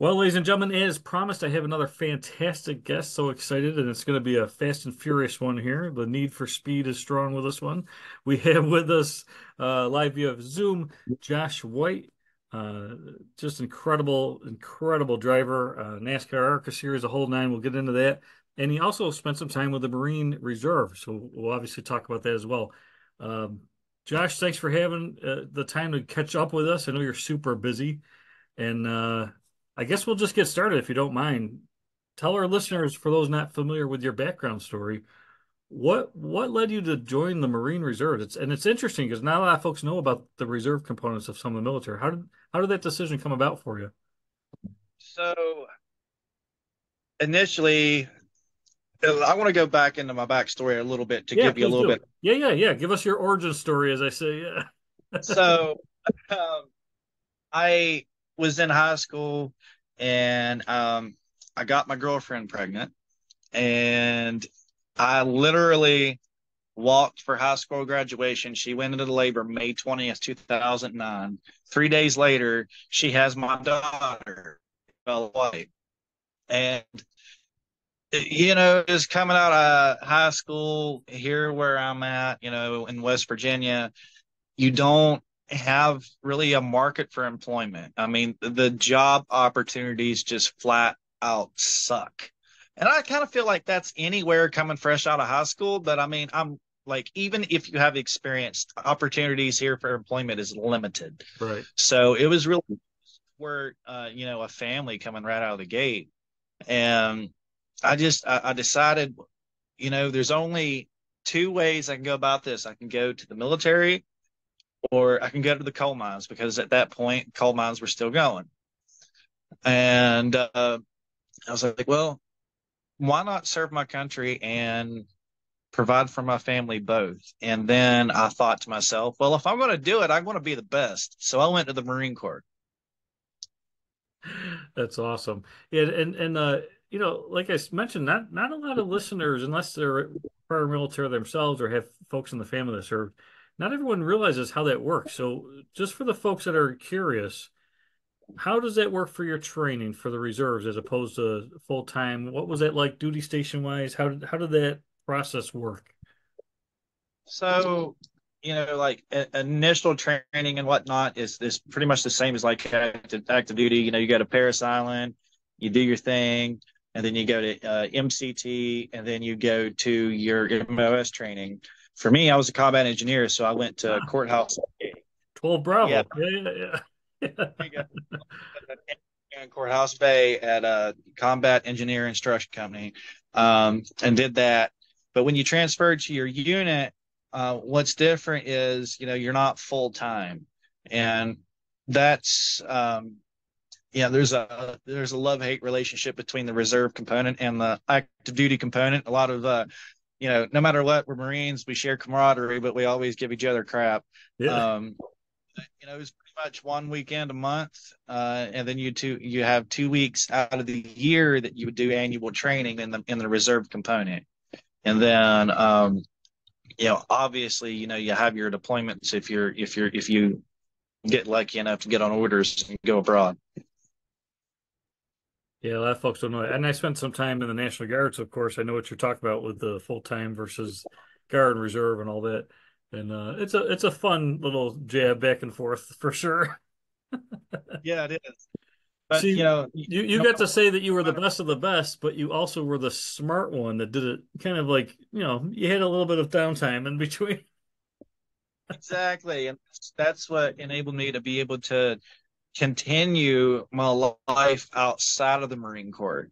Well, ladies and gentlemen, as promised, I have another fantastic guest. So excited, and it's going to be a fast and furious one here. The need for speed is strong with this one. We have with us live via Zoom, Josh White. Uh, just incredible, incredible driver. NASCAR ARCA Series, a whole nine. We'll get into that. And he also spent some time with the Marine Reserve. So we'll obviously talk about that as well. Um, Josh, thanks for having the time to catch up with us. I know you're super busy. And I guess we'll just get started if you don't mind. Tell our listeners, for those not familiar with your background story, what led you to join the Marine Reserve? It's interesting because not a lot of folks know about the reserve components of some of the military. How did that decision come about for you? So initially, I want to go back into my backstory a little bit to Yeah, give you a please little do. bit. Yeah, yeah, yeah. Give us your origin story, as I say. Yeah. So um, I was in high school and I got my girlfriend pregnant, and I literally walked for high school graduation. She went into labor May 20th, 2009. 3 days later, she has my daughter, Bella White. And just coming out of high school here where I'm at, in West Virginia, you don't have really a market for employment. I mean, the job opportunities just flat out suck. And I kind of feel like that's anywhere coming fresh out of high school. But I mean, I'm like, even if you have experience, opportunities here for employment is limited. Right. So it was really where, a family coming right out of the gate. And I decided, there's only two ways I can go about this. I can go to the military or I can go to the coal mines, because at that point coal mines were still going. And I was like, well, why not serve my country and provide for my family both? And then I thought to myself, well, if I'm going to do it, I want to be the best. So I went to the Marine Corps. That's awesome. Yeah, and like I mentioned, not a lot of listeners, unless they're prior military themselves or have folks in the family that serve, not everyone realizes how that works. So just for the folks that are curious, how does that work for your training for the reserves as opposed to full time? What was that like duty station wise? How did that process work? So, like initial training and whatnot is pretty much the same as like active duty. You go to Paris Island, you do your thing, and then you go to MCT, and then you go to your MOS training. For me, I was a combat engineer, so I went to Ah, courthouse. 12 Yeah, Bravo. Yeah, yeah, yeah. there you go. In Courthouse Bay at a combat engineer instruction company, and did that. But when you transfer to your unit, what's different is you're not full time, and that's there's a love hate relationship between the reserve component and the active duty component. A lot of no matter what, we're Marines, we share camaraderie, but we always give each other crap. Yeah. Um, it was pretty much one weekend a month, and then you have 2 weeks out of the year that you would do annual training in the reserve component, and then obviously you have your deployments if you get lucky enough to get on orders and go abroad. Yeah, a lot of folks don't know that. And I spent some time in the National Guard, so of course I know what you're talking about with the full time versus Guard and Reserve and all that. And it's a fun little jab back and forth for sure. Yeah, it is. But See, you no got to say that you were the matter best of the best, but you also were the smart one that did it kind of like, you had a little bit of downtime in between. exactly, and that's what enabled me to be able to continue my life outside of the Marine Corps.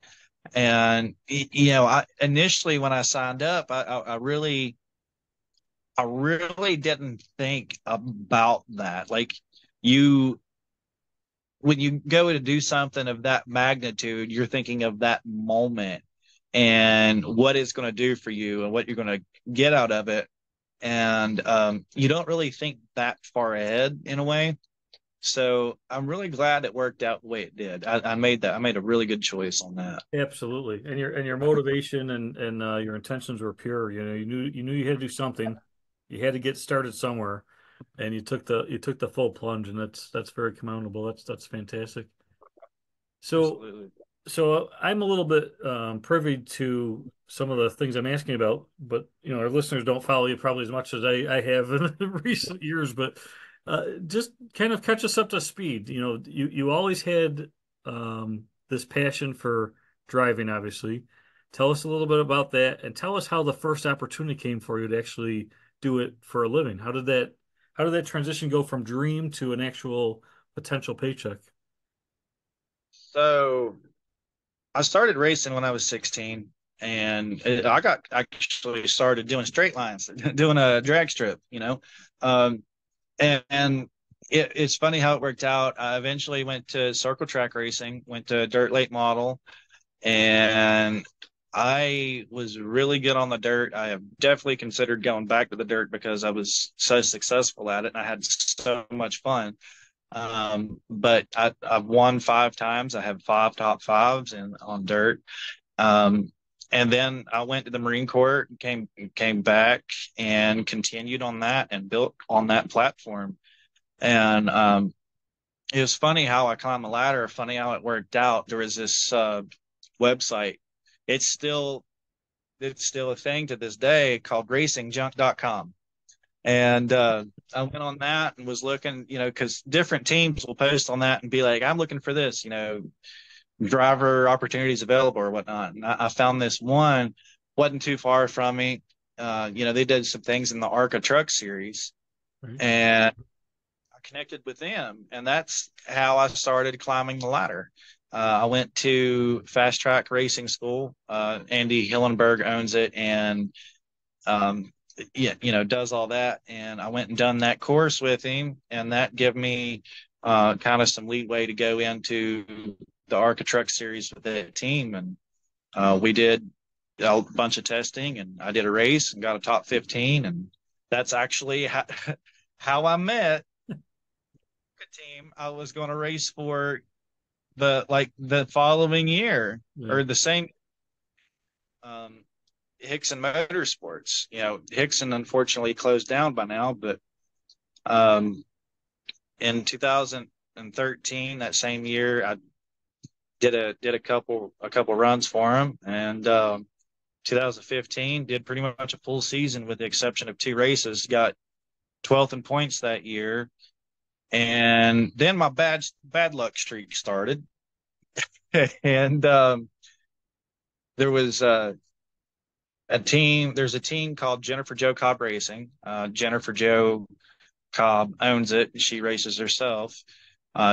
And I initially when I signed up, I really didn't think about that. Like you, when you go to do something of that magnitude, you're thinking of that moment and what it's going to do for you and what you're going to get out of it. And you don't really think that far ahead in a way. So I'm really glad it worked out the way it did. I made that. I made a really good choice on that. Absolutely. And your motivation and your intentions were pure. You knew you had to do something. You had to get started somewhere, and you took the full plunge, and that's very commendable. That's fantastic. So, Absolutely. so I'm a little bit privy to some of the things I'm asking about, but our listeners don't follow you probably as much as I have in recent years. But just kind of catch us up to speed. You always had this passion for driving, obviously. Tell us a little bit about that, and tell us how the first opportunity came for you to actually do it for a living. How did that transition go from dream to an actual potential paycheck? So I started racing when I was 16, and I got actually started doing straight lines, doing a drag strip, um, and it's funny how it worked out. I eventually went to circle track racing, went to dirt late model, and I was really good on the dirt. I have definitely considered going back to the dirt because I was so successful at it and I had so much fun. But I've won 5 times. I have 5 top 5s in on dirt. Um, and then I went to the Marine Corps, came back and continued on that and built on that platform. And it was funny how I climbed the ladder. Funny how it worked out. There was this website. It's still it's still a thing to this day called racingjunk.com. And I went on that and was looking, because different teams will post on that and be like, I'm looking for this, driver opportunities available or whatnot. And I found this one, wasn't too far from me. They did some things in the ARCA truck series Right. and I connected with them. And that's how I started climbing the ladder. I went to Fast Track Racing School. Andy Hillenberg owns it, and um, yeah, does all that. And I went and done that course with him, and that gave me kind of some leeway to go into the ARCA Truck Series with that team. And we did a bunch of testing, and I did a race and got a top 15. And that's actually how I met the team I was going to race for the following year Yeah. or the same. Um, Hickson Motorsports. Hickson unfortunately closed down by now, but um, in 2013, that same year, I did a couple runs for him, and 2015 did pretty much a full season with the exception of 2 races. Got 12th in points that year, and then my bad luck streak started, and there was a team. There's a team called Jennifer Joe Cobb Racing. Jennifer Joe Cobb owns it. She races herself.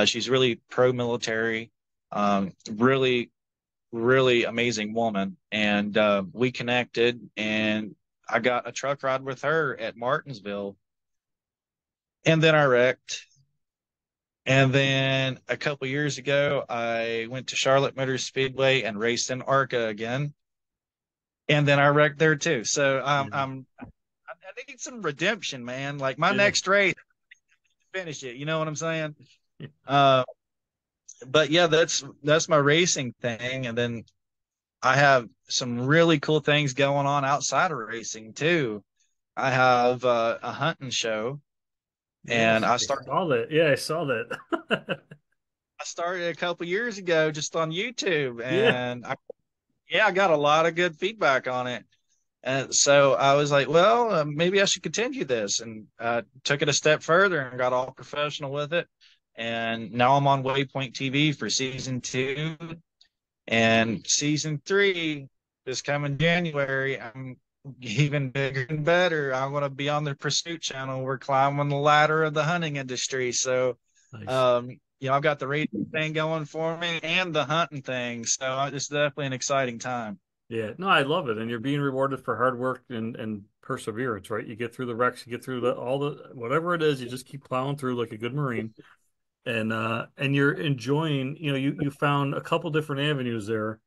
She's really pro military, really, really amazing woman. And we connected, and I got a truck ride with her at Martinsville. And then I wrecked. And then a couple years ago, I went to Charlotte Motor Speedway and raced in ARCA again. And then I wrecked there too. So Yeah. I need some redemption, man. Like my Yeah. next race, finish it. You know what I'm saying? Uh, but yeah, that's my racing thing, and then I have some really cool things going on outside of racing too. I have a hunting show, and Yes, I saw that. Yeah, I saw that. I started a couple years ago just on YouTube, Yeah. and I got a lot of good feedback on it. And so I was like, well, maybe I should continue this, and took it a step further and got all professional with it. And now I'm on Waypoint TV for season 2, and season 3 is coming January. I'm even bigger and better. I'm going to be on the Pursuit channel. We're climbing the ladder of the hunting industry. So, Nice. I've got the racing thing going for me and the hunting thing. So it's definitely an exciting time. Yeah. No, I love it. And you're being rewarded for hard work and perseverance, right? You get through the wrecks, you get through all the whatever it is, you just keep plowing through like a good Marine. And you're enjoying, you found a couple different avenues there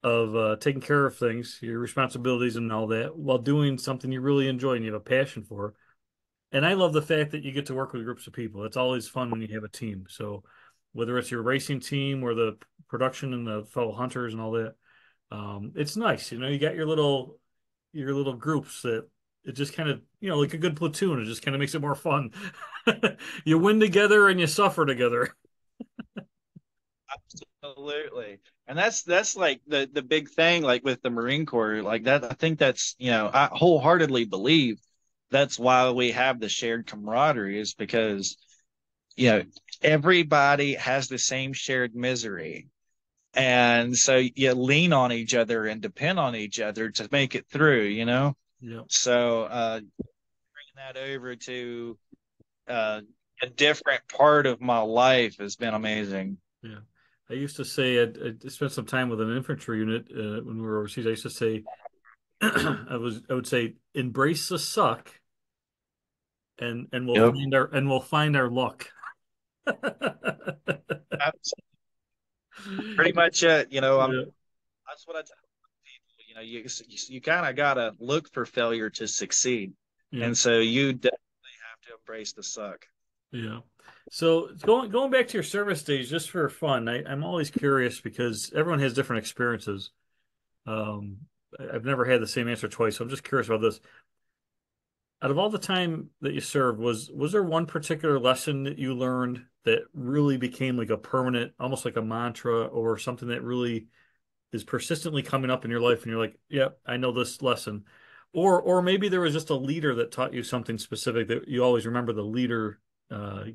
of taking care of things, your responsibilities and all that, while doing something you really enjoy and you have a passion for. And I love the fact that you get to work with groups of people. It's always fun when you have a team. So whether it's your racing team or the production and the fellow hunters and all that, it's nice. You got your little groups that it just kind of, like a good platoon. It just kind of makes it more fun. You win together and you suffer together. Absolutely. And that's like the big thing, like with the Marine Corps, like that. I think that's, I wholeheartedly believe that's why we have the shared camaraderie, is because, you know, everybody has the same shared misery. And so you lean on each other and depend on each other to make it through. Yeah, So bringing that over to uh, a different part of my life has been amazing. yeah. I used to say I spent some time with an infantry unit when we were overseas. I used to say I would say embrace the suck and Yep. we'll find our luck. That's pretty much it. Yeah, That's what I tell people. You kind of gotta look for failure to succeed, yeah, and so you definitely have to embrace the suck. yeah. So going back to your service days, just for fun, I'm always curious because everyone has different experiences. Um, I've never had the same answer twice, so I'm just curious about this. Out of all the time that you served, was there one particular lesson that you learned that really became like a permanent, almost like a mantra, or something that really is persistently coming up in your life, and you're like, "Yep, I know this lesson," or maybe there was just a leader that taught you something specific that you always remember the leader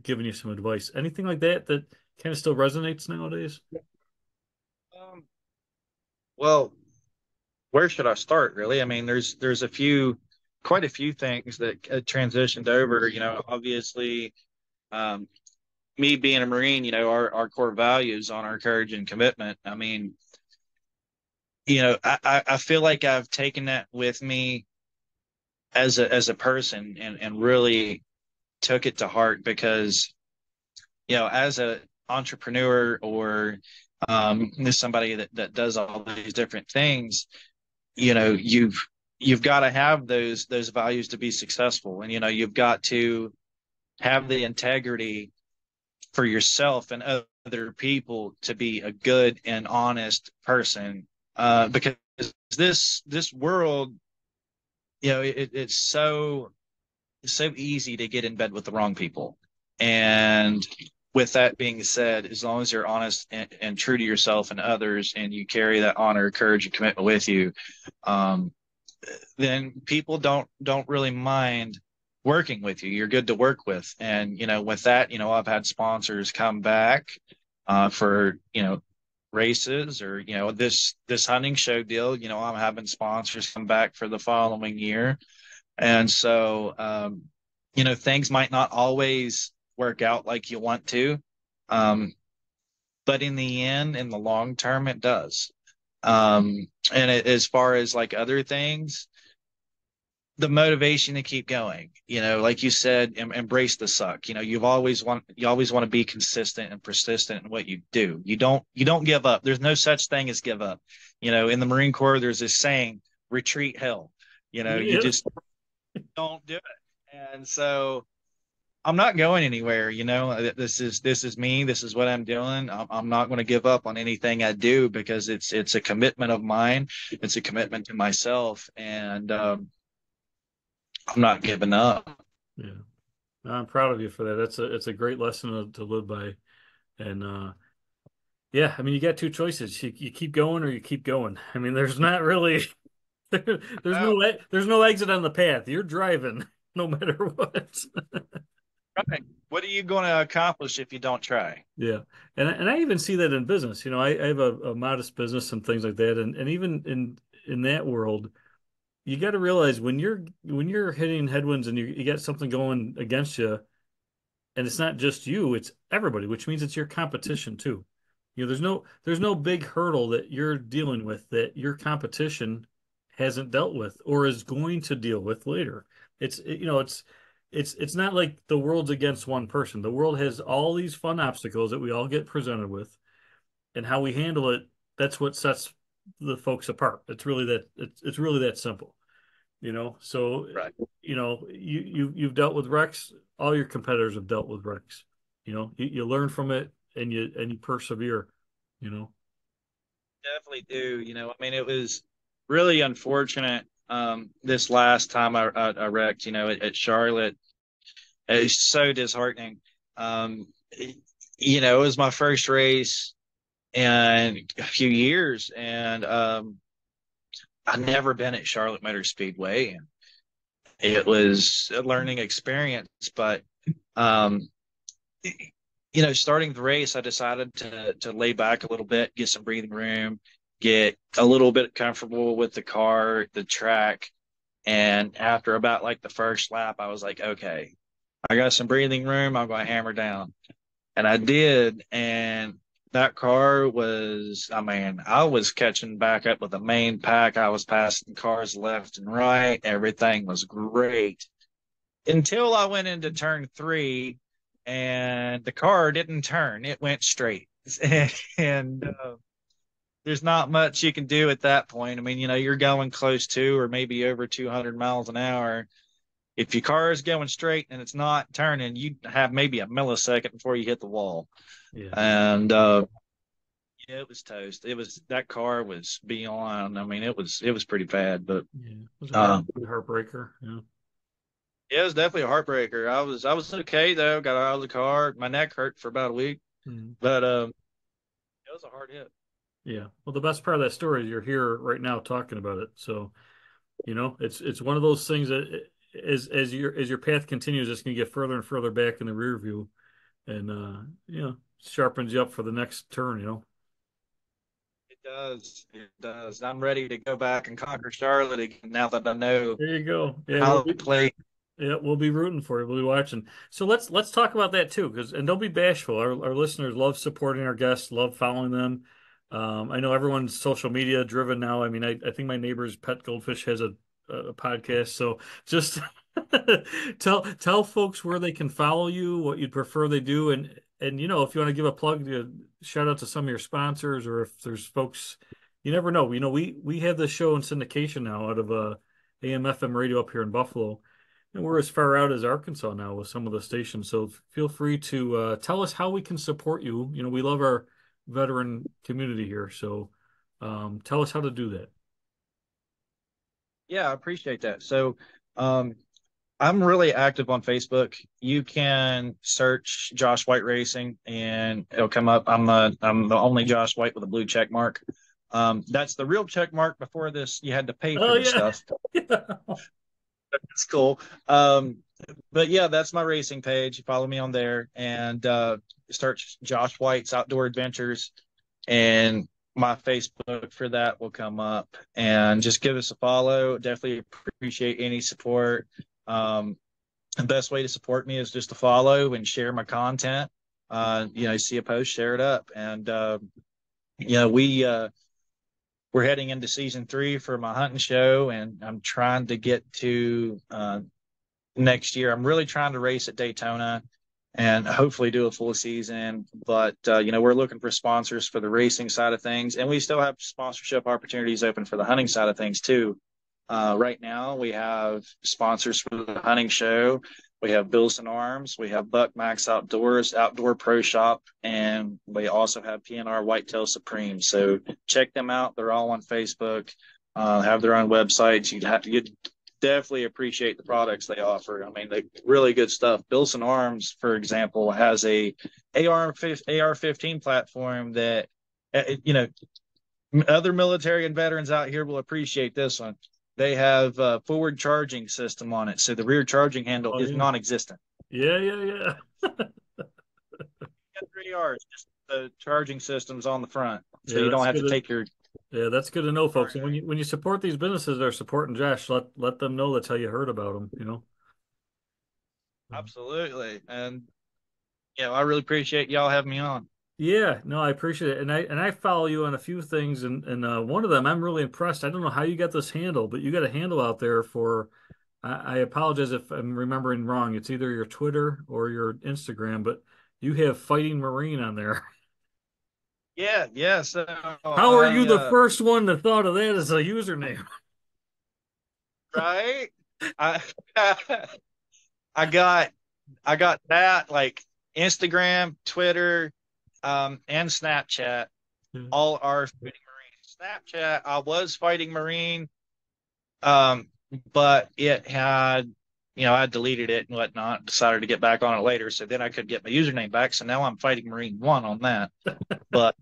giving you some advice. Anything like that that kind of still resonates nowadays? Um, well, where should I start? Really, I mean, there's quite a few things that transitioned over. Obviously, um, me being a Marine, our core values on our courage and commitment. I mean, I feel like I've taken that with me as a person, and really took it to heart, because as a entrepreneur, or somebody that does all these different things, you've got to have those values to be successful, and you've got to have the integrity for yourself and other people to be a good and honest person, because this world, it's so easy to get in bed with the wrong people. And with that being said, as long as you're honest and true to yourself and others, and you carry that honor, courage, and commitment with you, um, then people don't really mind working with you. You're good to work with. And with that, I've had sponsors come back for races, or this hunting show deal. I'm having sponsors come back for the following year. And so, things might not always work out like you want to, um, but in the end, in the long term, it does. And as far as like other things, the motivation to keep going, like you said, embrace the suck. You always want to be consistent and persistent in what you do. You don't give up. There's no such thing as give up. In the Marine Corps, there's this saying, retreat hell. You Yeah, just don't do it. And so I'm not going anywhere. This is me. This is what I'm doing. I'm not going to give up on anything I do, because it's a commitment of mine. It's a commitment to myself, and I'm not giving up. yeah. I'm proud of you for that. It's a great lesson to live by. And yeah, I mean, you got two choices. You keep going or you keep going. I mean, there's not really Oh, there's no exit on the path. You're driving no matter what. right. What are you going to accomplish if you don't try? Yeah. And I even see that in business. I have a modest business and things like that. And even in that world, you got to realize when you're hitting headwinds and you got something going against you, and it's not just you, it's everybody, which means it's your competition too. There's no big hurdle that you're dealing with that your competition hasn't dealt with or is going to deal with later. It's not like the world's against one person. The world has all these fun obstacles that we all get presented with, and how we handle it, that's what sets the folks apart. It's really that simple. So Right. you've dealt with wrecks. All your competitors have dealt with wrecks. You learn from it and you persevere. You know. Definitely do. I mean, it was really unfortunate. This last time I wrecked, at Charlotte, it's so disheartening. It was my first race. and a few years, and I've never been at Charlotte Motor Speedway, and it was a learning experience. But um, starting the race, I decided to lay back a little bit, get some breathing room, get a little bit comfortable with the car, the track. And after about like the first lap, I was like, okay, I got some breathing room. I'm going to hammer down. And I did. And that car was, I mean, I was catching back up with the main pack. I was passing cars left and right. Everything was great until I went into turn three and the car didn't turn. It went straight. And there's not much you can do at that point. I mean, you're going close to or maybe over 200 miles an hour. If your car is going straight and it's not turning, you have maybe a millisecond before you hit the wall. Yeah. And yeah, it was toast. That car was beyond. I mean, it was pretty bad, but Yeah. It was a um, heartbreaker. Yeah. yeah, it was definitely a heartbreaker. I was okay though. Got out of the car. My neck hurt for about a week, Mhm. but it was a hard hit. Yeah. Well, the best part of that story is you're here right now talking about it. So, it's one of those things that as your path continues, it's going to get further and further back in the rear view, and sharpens you up for the next turn. It does. It does. I'm ready to go back and conquer Charlotte again now that I know There you go. Yeah, how to play. we'll be rooting for you. We'll be watching. So let's talk about that too, because and don't be bashful. Our listeners love supporting our guests, love following them. I know everyone's social media driven now. I mean, I think my neighbor's pet goldfish has a podcast. So just tell folks where they can follow you, what you'd prefer they do, and if you want to give a plug, shout out to some of your sponsors, or if there's folks, you never know. We have this show in syndication now out of AM/FM radio up here in Buffalo. And we're as far out as Arkansas now with some of the stations. So feel free to tell us how we can support you. We love our veteran community here. So tell us how to do that. Yeah, I appreciate that. So, um, I'm really active on Facebook. You can search Josh White Racing and it'll come up. I'm the only Josh White with a blue check mark. That's the real check mark. Before this, you had to pay for Oh, this yeah. stuff. It's cool. But yeah, that's my racing page. You follow me on there and search Josh White's Outdoor Adventures, and my Facebook for that will come up. And just give us a follow. Definitely appreciate any support. The best way to support me is just to follow and share my content. See a post, share it up, and we're heading into season 3 for my hunting show, and I'm trying to get to next year. I'm really trying to race at Daytona and hopefully do a full season. But we're looking for sponsors for the racing side of things, and we still have sponsorship opportunities open for the hunting side of things too. Right now, we have sponsors for the hunting show. We have Bilson Arms, we have Buck Max Outdoors, Outdoor Pro Shop, and we also have PNR Whitetail Supreme. So check them out. They're all on Facebook. Have their own websites. You'd definitely appreciate the products they offer. I mean, they really good stuff. Bilson Arms, for example, has a AR-15 platform that other military and veterans out here will appreciate this one. They have a forward charging system on it, so the rear charging handle Oh, is yeah. non-existent. Yeah, yeah, yeah. 3 Rs, just the charging system's on the front, so Yeah, you don't that's have good. to take your Yeah, that's good to know, folks. And charger. when you support these businesses that are supporting Josh, let them know that's how you heard about them. Absolutely, and I really appreciate y'all having me on. Yeah, no, I appreciate it, and I follow you on a few things, and one of them I'm really impressed. I don't know how you got this handle, but you got a handle out there for. I apologize if I'm remembering wrong. It's either your Twitter or your Instagram, but you have Fighting Marine on there. Yeah, yeah. So How are you I the first one that thought of that as a username? right, I I got I got that like Instagram, Twitter, and Snapchat. All are Fighting Marine. Snapchat, I was Fighting Marine, um, but it had, I deleted it and whatnot. Decided to get back on it later, so then I could get my username back. So now I'm Fighting Marine 1 on that. But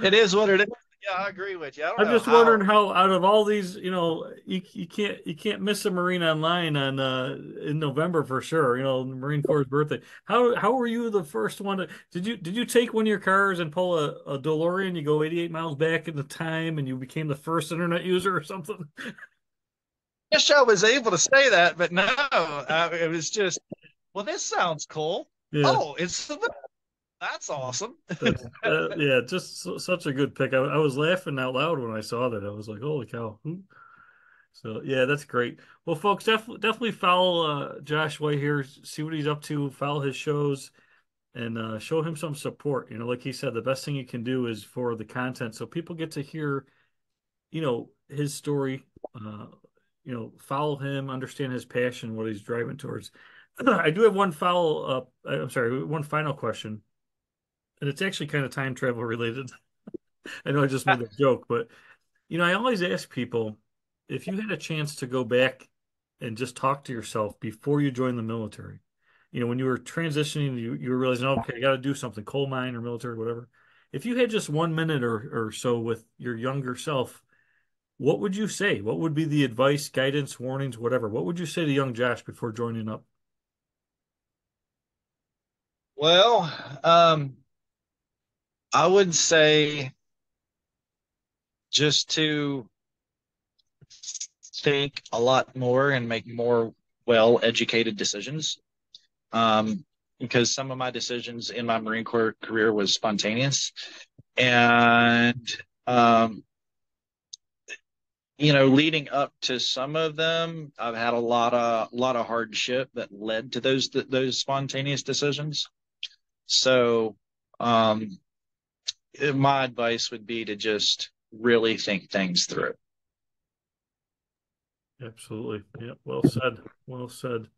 It is what it is. Yeah, I agree with you. I don't I'm know just wondering how. how out of all these, you can't miss a Marine Online on in November for sure. The Marine Corps' birthday. How were you the first one to did you take one of your cars and pull a DeLorean? You go 88 miles back in the time and you became the first internet user or something? Wish I was able to say that, but no, it was just, well, this sounds cool. Yeah. Oh, that's awesome. That's yeah, just such a good pick. I was laughing out loud when I saw that. I was like, "Holy cow!" So yeah, that's great. Well, folks, definitely follow Josh White here. See what he's up to. Follow his shows and show him some support. Like he said, the best thing you can do is for the content, so people get to hear, his story. Follow him, understand his passion, what he's driving towards. I do have one follow up. I'm sorry, one final question, and it's actually kind of time travel related. I know I just made that joke, but I always ask people if you had a chance to go back and just talk to yourself before you joined the military. When you were transitioning, you were realizing, okay, I got to do something, coal mine or military, whatever. If you had just 1 minute or so with your younger self, what would you say? What would be the advice, guidance, warnings, whatever? What would you say to young Josh before joining up? Well, I would say just to think a lot more and make more well-educated decisions. Because some of my decisions in my Marine Corps career was spontaneous, and um, leading up to some of them, I've had a lot of hardship that led to those spontaneous decisions. So, um, my advice would be to just really think things through. Absolutely. Yeah. Well said. Well said.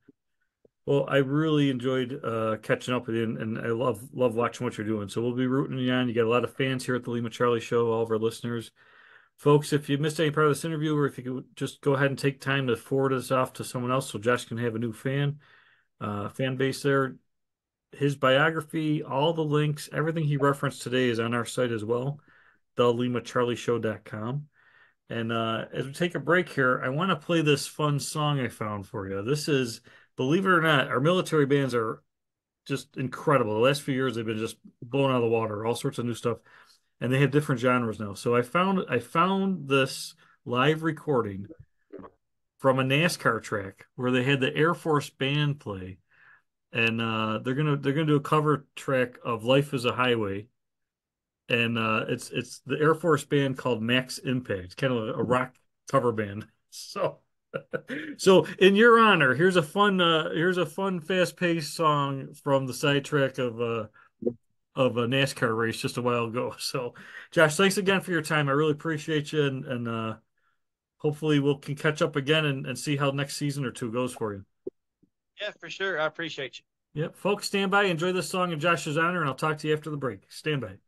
Well, I really enjoyed catching up with you, and I love watching what you're doing. So we'll be rooting you on. You got a lot of fans here at the Lima Charlie Show, all of our listeners. Folks, if you missed any part of this interview, or if you could just go ahead and take time to forward this off to someone else so Josh can have a new fan base there. His biography, all the links, everything he referenced today is on our site as well, thelimacharlieshow.com. And as we take a break here, I want to play this fun song I found for you. This is, believe it or not, our military bands are just incredible. The last few years they've been just blown out of the water, all sorts of new stuff, and they have different genres now. So I found this live recording from a NASCAR track where they had the Air Force band play, and they're gonna do a cover track of "Life Is a Highway," and it's the Air Force band called Max Impact, kind of a rock cover band. So. So, in your honor, here's a fun, fast-paced song from the sidetrack of a NASCAR race just a while ago. So, Josh, thanks again for your time. I really appreciate you, and hopefully we can catch up again and see how next season or two goes for you. Yeah, for sure. I appreciate you. Yep, folks, stand by. Enjoy this song in Josh's honor, and I'll talk to you after the break. Stand by.